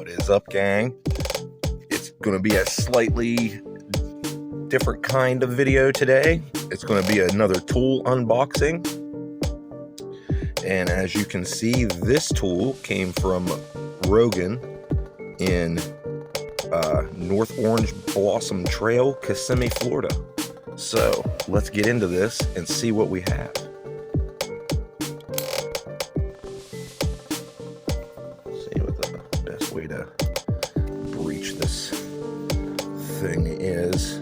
What is up, gang? It's going to be a slightly different kind of video today. It's going to be another tool unboxing. And as you can see, this tool came from Rogan in North Orange Blossom Trail, Kissimmee, Florida. So let's get into this and see what we have. See what the best way to breach this thing is.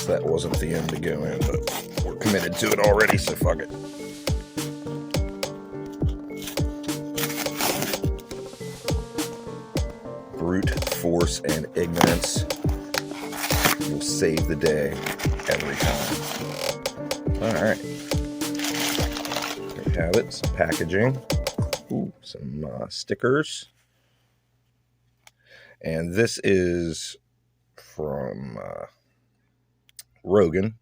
That wasn't the end to go in, but we're committed to it already, so fuck it. Brute force and ignorance will save the day every time. Alright. There we have it. Some packaging. Ooh, some stickers. And this is from Rogan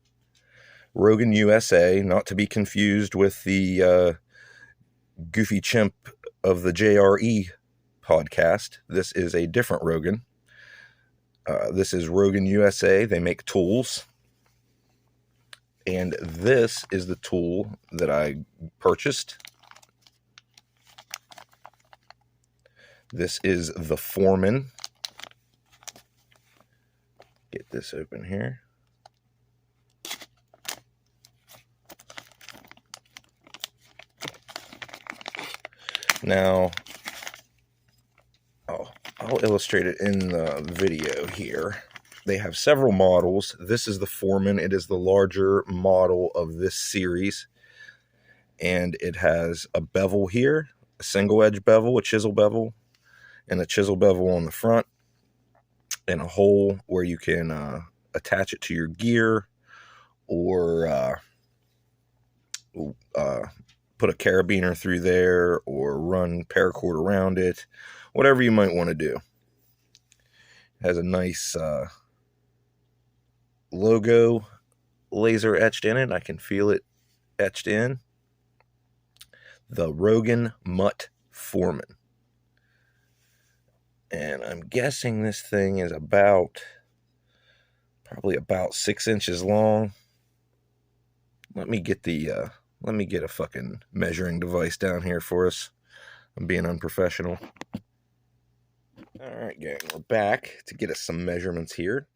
USA, not to be confused with the goofy chimp of the JRE podcast. This is a different Rogan. This is Rogan USA. They make tools. And this is the tool that I purchased. This is the Foreman. Get this open here. Now, I'll illustrate it in the video here. They have several models. This is the Foreman. It is the larger model of this series. And it has a bevel here, a single edge bevel, a chisel bevel, and a chisel bevel on the front, and a hole where you can attach it to your gear or put a carabiner through there or run paracord around it, whatever you might want to do. It has a nice logo laser etched in it. I can feel it etched in. The Rogan MUTT Foreman. And I'm guessing this thing is probably about 6 inches long. Let me get a fucking measuring device down here for us. I'm being unprofessional. Alright, gang, we're back to get us some measurements here.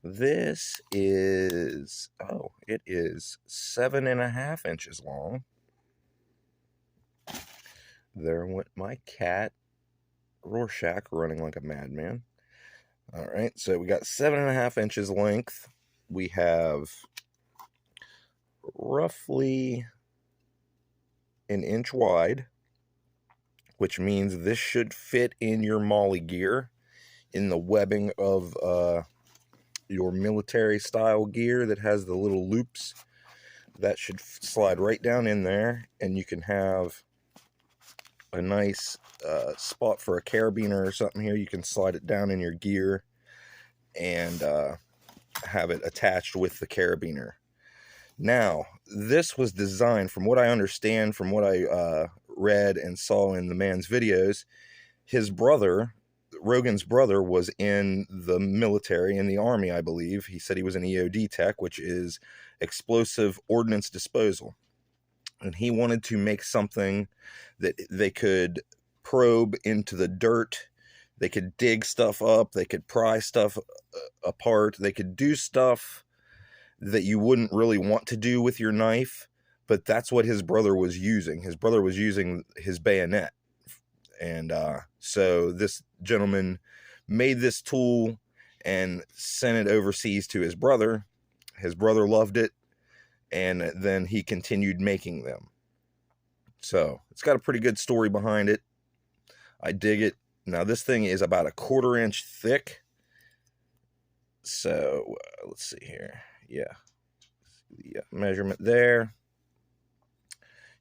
This is, it is 7.5 inches long. There went my cat, Rorschach, running like a madman. Alright, so we got 7.5 inches length. We have roughly an inch wide, which means this should fit in your molly gear, in the webbing of your military style gear that has the little loops. That should slide right down in there, and you can have a nice spot for a carabiner or something here. You can slide it down in your gear and have it attached with the carabiner. Now, this was designed, from what I understand, from what I read and saw in the man's videos, his brother, Rogan's brother, was in the military, in the Army, I believe. He said he was an EOD tech, which is explosive ordnance disposal. And he wanted to make something that they could probe into the dirt. They could dig stuff up. They could pry stuff apart. They could do stuff that you wouldn't really want to do with your knife, but that's what his brother was using. His brother was using his bayonet. And so this gentleman made this tool and sent it overseas to his brother. His brother loved it, and then he continued making them. So it's got a pretty good story behind it. I dig it. Now this thing is about 1/4 inch thick. So let's see here. Yeah. The measurement there.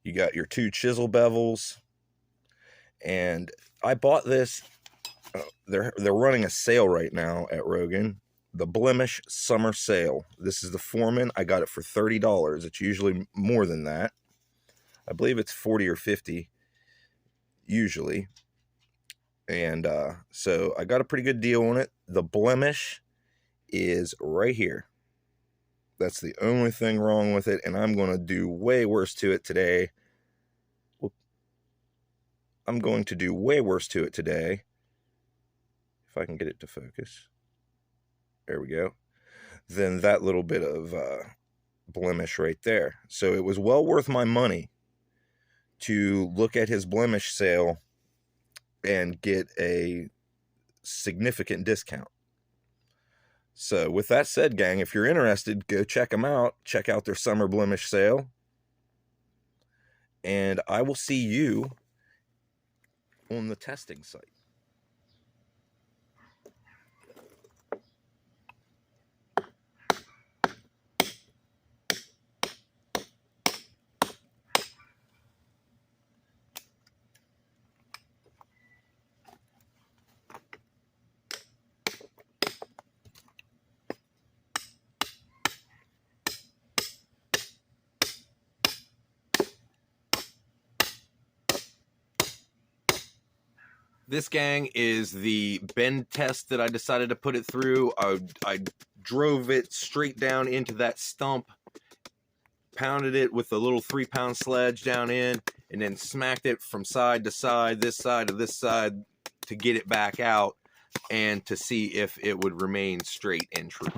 You got your 2 chisel bevels. And I bought this. They're running a sale right now at Rogan. The Blemish Summer Sale. This is the Foreman. I got it for $30. It's usually more than that. I believe it's 40 or 50 usually. And so I got a pretty good deal on it. The blemish is right here. That's the only thing wrong with it, and I'm going to do way worse to it today. I'm going to do way worse to it today. If I can get it to focus. There we go. Then that little bit of blemish right there. So it was well worth my money to look at his blemish sale and get a significant discount. So with that said, gang, if you're interested, go check them out. Check out their summer blemish sale. And I will see you on the testing site. This, gang, is the bend test that I decided to put it through. I drove it straight down into that stump, pounded it with a little 3-pound sledge down in, and then smacked it from side to side, this side to this side, to get it back out and to see if it would remain straight and true.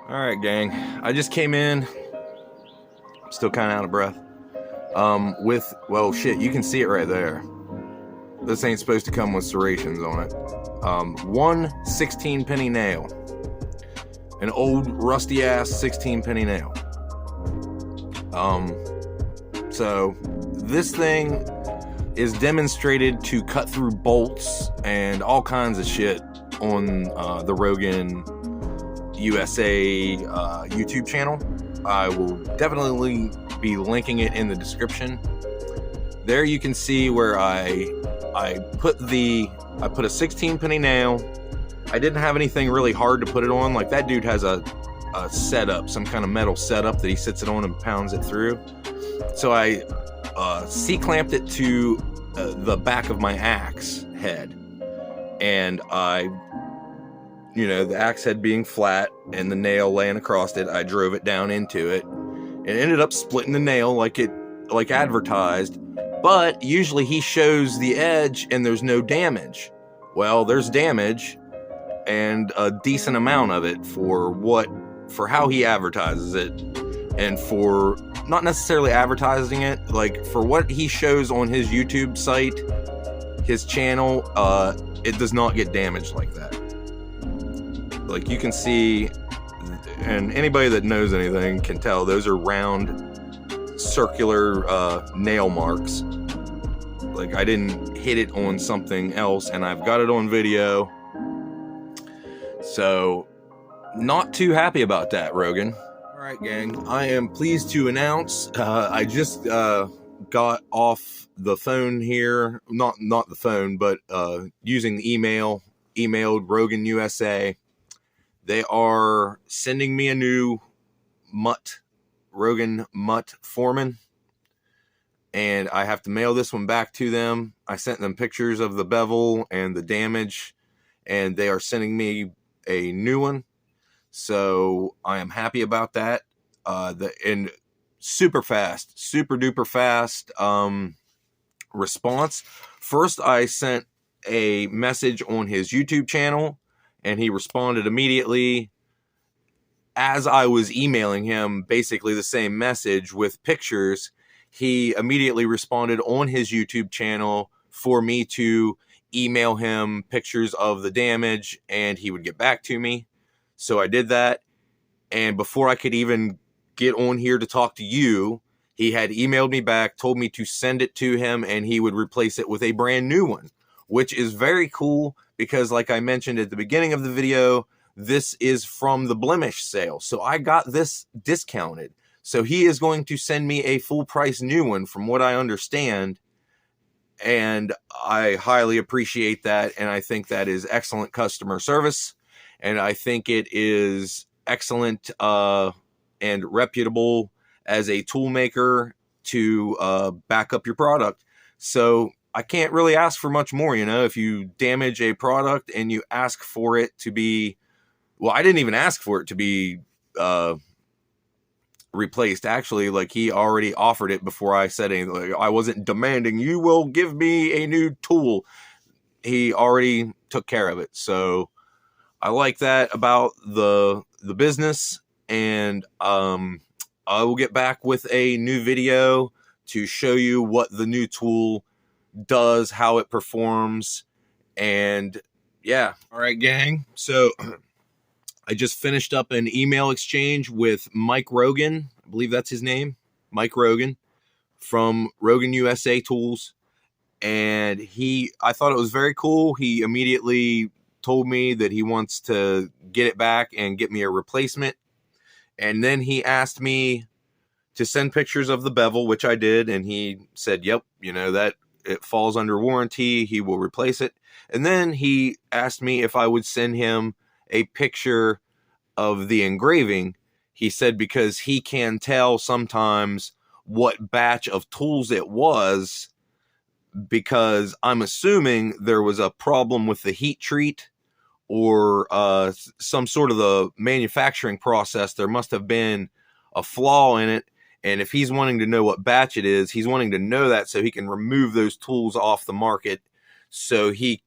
All right, gang. I just came in. I'm still kind of out of breath. Well, shit, you can see it right there. This ain't supposed to come with serrations on it. One 16-penny nail. An old rusty-ass 16-penny nail. So this thing is demonstrated to cut through bolts and all kinds of shit on the Rogan USA YouTube channel. I will definitely be linking it in the description. There you can see where I put a 16-penny nail. I didn't have anything really hard to put it on. Like, that dude has a setup, some kind of metal setup that he sits it on and pounds it through. So I C-clamped it to the back of my axe head, and the axe head being flat and the nail laying across it, I drove it down into it and ended up splitting the nail like advertised. But usually he shows the edge and there's no damage. Well, there's damage, and a decent amount of it for how he advertises it, and for not necessarily advertising it, like for what he shows on his YouTube site, his channel, it does not get damaged like that. Like, you can see, and anybody that knows anything can tell, those are round, circular nail marks. Like, I didn't hit it on something else, and I've got it on video. So, not too happy about that, Rogan. Alright, gang, I am pleased to announce, I just got off the phone here, not the phone, but using the emailed Rogan USA. They are sending me a new Rogan MUTT Foreman, and I have to mail this one back to them. I sent them pictures of the bevel and the damage, and they are sending me a new one. So I am happy about that. And super duper fast response. First, I sent a message on his YouTube channel, and he responded immediately as I was emailing him basically the same message with pictures. He immediately responded on his YouTube channel for me to email him pictures of the damage, and he would get back to me. So I did that, and before I could even get on here to talk to you, he had emailed me back, told me to send it to him, and he would replace it with a brand new one, which is very cool because, like I mentioned at the beginning of the video, this is from the blemish sale. So I got this discounted. So he is going to send me a full price new one from what I understand. And I highly appreciate that. And I think that is excellent customer service. And I think it is excellent and reputable as a tool maker to back up your product. So I can't really ask for much more, if you damage a product and you ask for it to be, well, I didn't even ask for it to be replaced. Actually, like, he already offered it before I said anything. Like, I wasn't demanding, you will give me a new tool. He already took care of it. So I like that about the business, and I will get back with a new video to show you what the new tool does, how it performs, and yeah. All right, gang. So I just finished up an email exchange with Mike Rogan. I believe that's his name, Mike Rogan, from Rogan USA Tools. And I thought it was very cool. He immediately told me that he wants to get it back and get me a replacement. And then he asked me to send pictures of the bevel, which I did. And he said, yep, that it falls under warranty. He will replace it. And then he asked me if I would send him a picture of the engraving. He said because he can tell sometimes what batch of tools it was, because I'm assuming there was a problem with the heat treat or some sort of the manufacturing process. There must have been a flaw in it. And if he's wanting to know what batch it is, he's wanting to know that so he can remove those tools off the market so he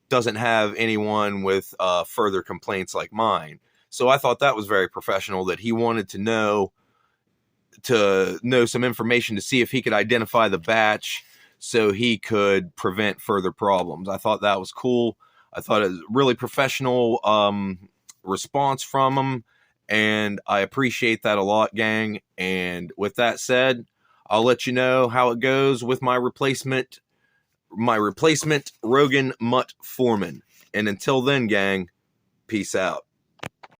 doesn't have anyone with further complaints like mine. So I thought that was very professional, that he wanted to know some information to see if he could identify the batch so he could prevent further problems. I thought that was cool. I thought it was a really professional response from him, and I appreciate that a lot, gang. And with that said, I'll let you know how it goes with my replacement Rogan MUTT Foreman. And until then, gang, peace out.